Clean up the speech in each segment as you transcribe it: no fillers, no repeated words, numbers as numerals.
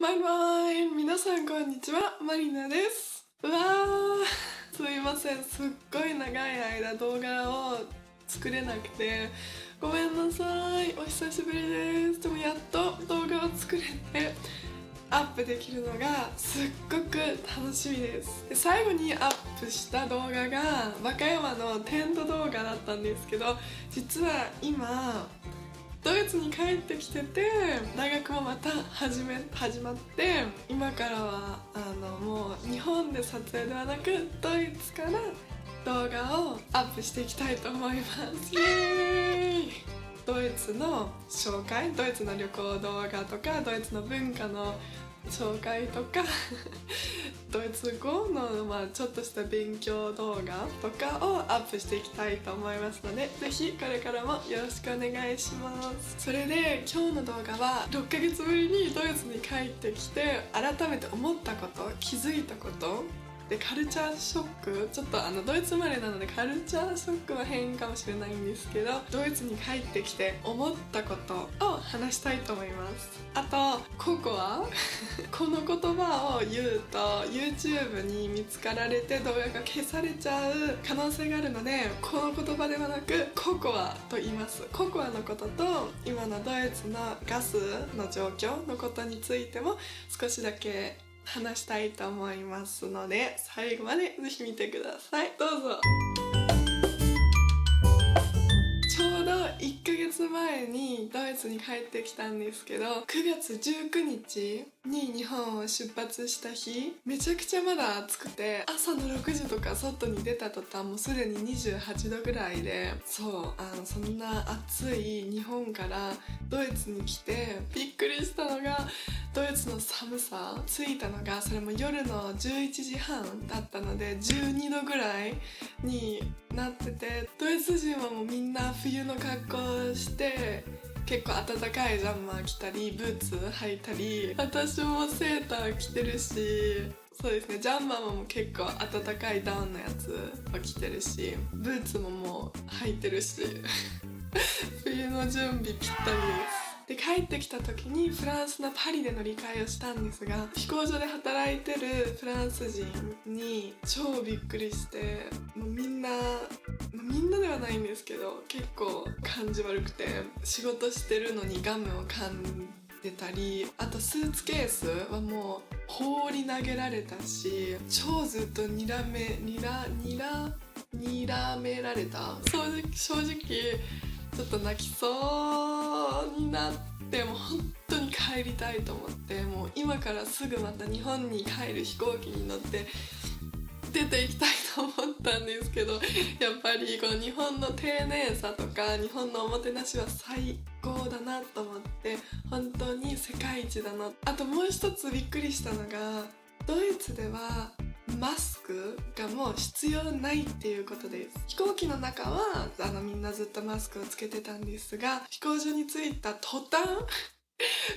バイバイ。皆さんこんにちは、マリナです。うわー、すいません。すっごい長い間動画を作れなくてごめんなさい。お久しぶりです。でもやっと動画を作れてアップできるのがすっごく楽しみです。で、最後にアップした動画が和歌山のテント動画だったんですけど、実は今ドイツに帰ってきてて、大学もまた始まって、今からはもう日本で撮影ではなくドイツから動画をアップしていきたいと思います。イエーイ。ドイツの紹介、ドイツの旅行動画とかドイツの文化の紹介とかドイツ語の、ちょっとした勉強動画とかをアップしていきたいと思いますので、ぜひこれからもよろしくお願いします。それで今日の動画は6ヶ月ぶりにドイツに帰ってきて改めて思ったこと、気づいたことで、カルチャーショック、ちょっとドイツ生まれなのでカルチャーショックは変かもしれないんですけど、ドイツに帰ってきて思ったことを話したいと思います。あとここはこの言葉を言うと YouTube に見つかられて動画が消されちゃう可能性があるので、この言葉ではなくココアと言います。ココアのことと今のドイツのガスの状況のことについても少しだけ話したいと思いますので、最後までぜひ見てください。どうぞ。ちょうど1ヶ月前にドイツに帰ってきたんですけど、9月19日に日本を出発した日、めちゃくちゃまだ暑くて、朝の6時とか外に出た途端もうすでに28度ぐらいで、そんな暑い日本からドイツに来てびっくりしたのが、ドイツの寒さ、着いたのがそれも夜の11時半だったので12度ぐらいになってて、ドイツ人はもうみんな冬の格好をして結構暖かいジャンマー着たりブーツ履いたり、私もセーター着てるし、そうですね、ジャンマーも結構暖かいダウンのやつを着てるし、ブーツももう履いてるし冬の準備ぴったりです。で、帰ってきた時にフランスのパリで乗り換えをしたんですが、飛行場で働いてるフランス人に超びっくりして、もうみんなではないんですけど結構感じ悪くて、仕事してるのにガムを噛んでたり、あとスーツケースはもう放り投げられたし、超ずっとにらめられた。正直ちょっと泣きそうになって、もう本当に帰りたいと思って、もう今からすぐまた日本に帰る飛行機に乗って出ていきたいと思ったんですけど、やっぱりこの日本の丁寧さとか日本のおもてなしは最高だなと思って、本当に世界一だな。あともう一つびっくりしたのが、ドイツではマスクがもう必要ないっていうことです。飛行機の中はみんなずっとマスクをつけてたんですが、飛行場に着いた途端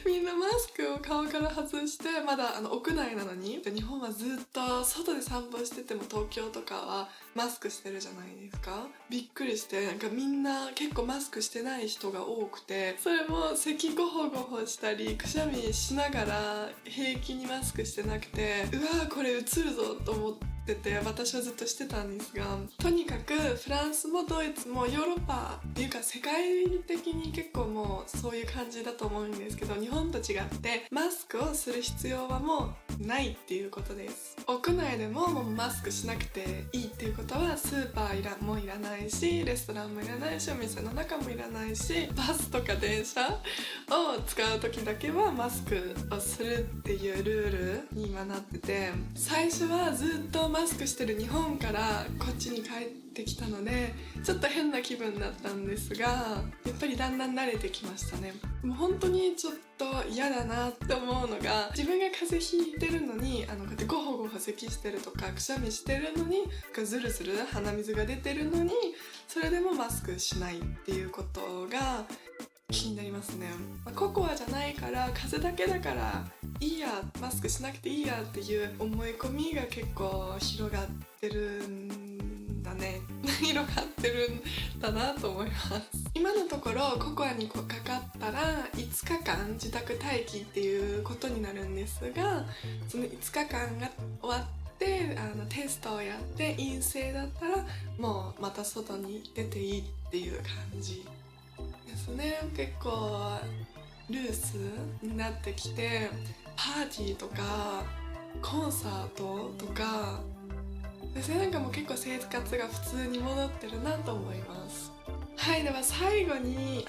みんなマスクを顔から外して、まだ屋内なのに、日本はずっと外で散歩してても東京とかはマスクしてるじゃないですか。びっくりして、なんかみんな結構マスクしてない人が多くて、それも咳ゴホゴホしたりくしゃみしながら平気にマスクしてなくて、うわーこれ映るぞと思って私はずっとしてたんですが、とにかくフランスもドイツもヨーロッパっていうか世界的に結構もうそういう感じだと思うんですけど、日本と違ってマスクをする必要はもうないっていうことです。屋内でももうマスクしなくていいっていうことは、スーパーもいらないし、レストランもいらないし、お店の中もいらないし、バスとか電車を使う時だけはマスクをするっていうルールに今なってて、最初はずっとマスクしてる日本からこっちに帰ってきたのでちょっと変な気分だったんですが、やっぱりだんだん慣れてきましたね。もう本当にちょっと嫌だなって思うのが、自分が風邪ひいてるのにこうやってゴホゴホ咳してるとかくしゃみしてるのにズルズル鼻水が出てるのに、それでもマスクしないっていうことが気になりますね。ココアじゃないから風邪だけだからいいや、マスクしなくていいやっていう思い込みが結構広がってるんだね広がってるんだなと思います。今のところココアにかかったら5日間自宅待機っていうことになるんですが、その5日間が終わってテストをやって陰性だったらもうまた外に出ていいっていう感じですね。結構ルースになってきて、パーティーとかコンサートとかですね、なんかもう結構生活が普通に戻ってるなと思います。はい、では最後に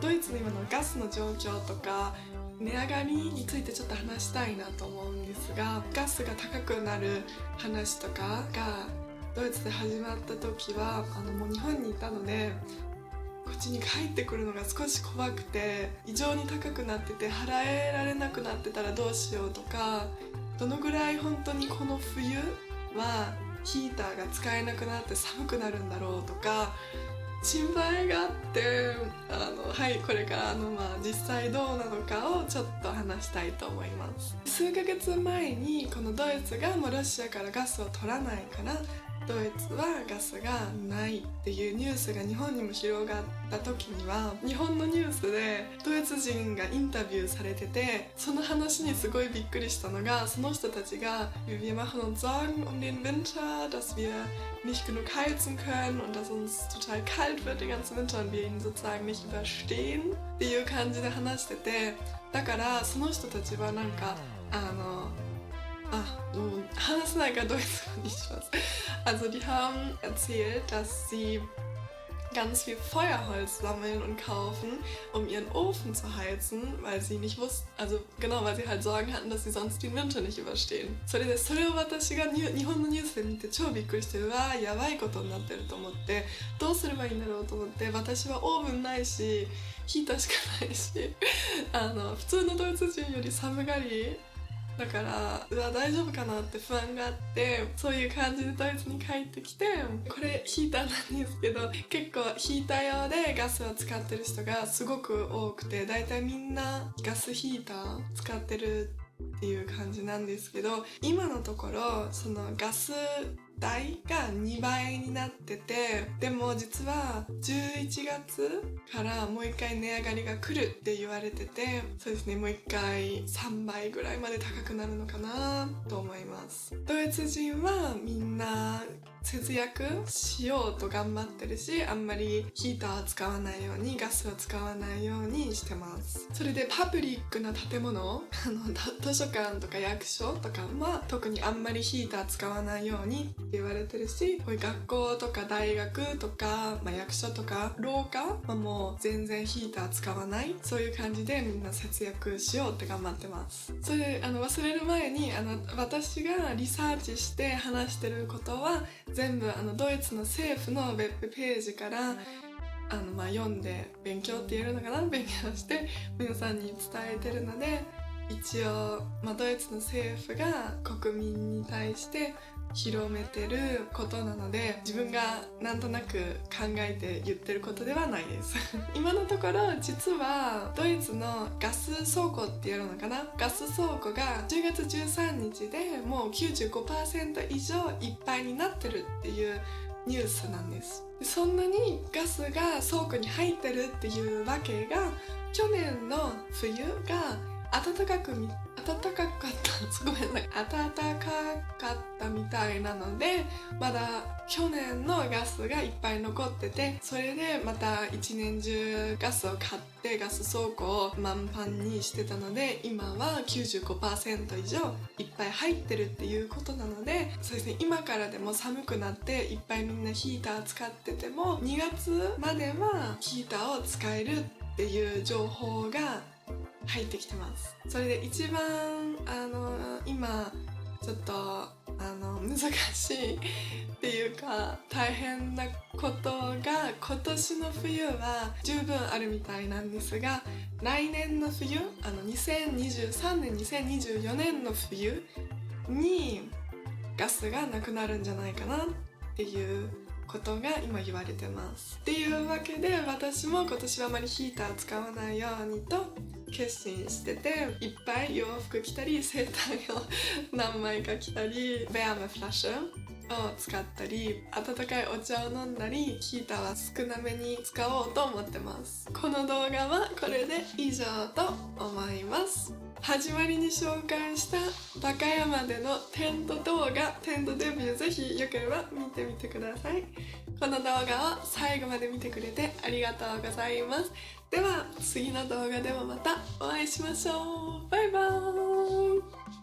ドイツの今のガスの状況とか値上がりについてちょっと話したいなと思うんですが、ガスが高くなる話とかがドイツで始まった時はもう日本にいたので、こっちに帰ってくるのが少し怖くて、異常に高くなってて払えられなくなってたらどうしようとか、どのぐらい本当にこの冬はヒーターが使えなくなって寒くなるんだろうとか心配があって、はい、これから実際どうなのかをちょっと話したいと思います。数ヶ月前にこのドイツがもうロシアからガスを取らないからドイツはガスがないっていうニュースが日本にも広がった時には、日本のニュースでドイツ人がインタビューされてて、その話にすごいびっくりしたのが、その人たちがWir machen uns Sorgen um den Winter, dass wir nicht genug heizen können und dass uns total kalt wird den ganzen Winter und wir ihn sozusagen nicht überstehenっていう感じで話してて、だからその人たちはなんか話せないからドイツ語にします。Also die haben erzählt, dass sie ganz viel Feuerholz sammeln und kaufen, um ihren Ofen zu heizen, weil sie nicht wussten, weil sie halt Sorgen hatten, dass sie sonst den Winter nicht überstehen. それを私が日本のニュースで見て超びっくりして、うわーやばいことになってると思って、どうすればいいんだろうと思って、私はオーブンないしヒーターしかないし普通のドイツ人より寒がりだから、大丈夫かなって不安があって、そういう感じでドイツに帰ってきて、これヒーターなんですけど、結構ヒーター用でガスを使ってる人がすごく多くて、だいたいみんなガスヒーター使ってるっていう感じなんですけど、今のところそのガス代が2倍になってて、でも実は11月からもう一回値上がりが来るって言われてて、そうですね、もう一回3倍ぐらいまで高くなるのかなと思います。ドイツ人はみんな節約しようと頑張ってるし、あんまりヒーターを使わないように、ガスを使わないようにしてます。それでパブリックな建物図書館とか役所とかは特にあんまりヒーター使わないようにって言われてるし、こういう学校とか大学とか、役所とか廊下はもう全然ヒーター使わない、そういう感じでみんな節約しようって頑張ってます。それで忘れる前に私がリサーチして話してることは全部ドイツの政府のウェブページから読んで勉強って言えるのかな、勉強して皆さんに伝えてるので、一応、ドイツの政府が国民に対して広めてることなので、自分がなんとなく考えて言ってることではないです今のところ実はドイツのガス倉庫っていうのかな、ガス倉庫が10月13日でもう 95% 以上いっぱいになってるっていうニュースなんです。そんなにガスが倉庫に入ってるっていうわけが、去年の冬が暖かかったみたいなので、まだ去年のガスがいっぱい残ってて、それでまた一年中ガスを買ってガス倉庫を満帆にしてたので、今は 95% 以上いっぱい入ってるっていうことなので、そうですね、今からでも寒くなっていっぱいみんなヒーター使ってても2月まではヒーターを使えるっていう情報が入ってきてます。それで一番今ちょっと難しいっていうか大変なことが、今年の冬は十分あるみたいなんですが、来年の冬2023年2024年の冬にガスがなくなるんじゃないかなっていうことが今言われてます。っていうわけで、私も今年はあまりヒーター使わないようにと決心してて、いっぱい洋服着たり、セーターを何枚か着たり、ベアムフラッシュ使ったり、温かいお茶を飲んだり、ヒーターは少なめに使おうと思ってます。この動画はこれで以上と思います。始まりに紹介した和歌山でのテント動画、テントデビュー、ぜひよければ見てみてください。この動画を最後まで見てくれてありがとうございます。では次の動画でもまたお会いしましょう。バイバーイ。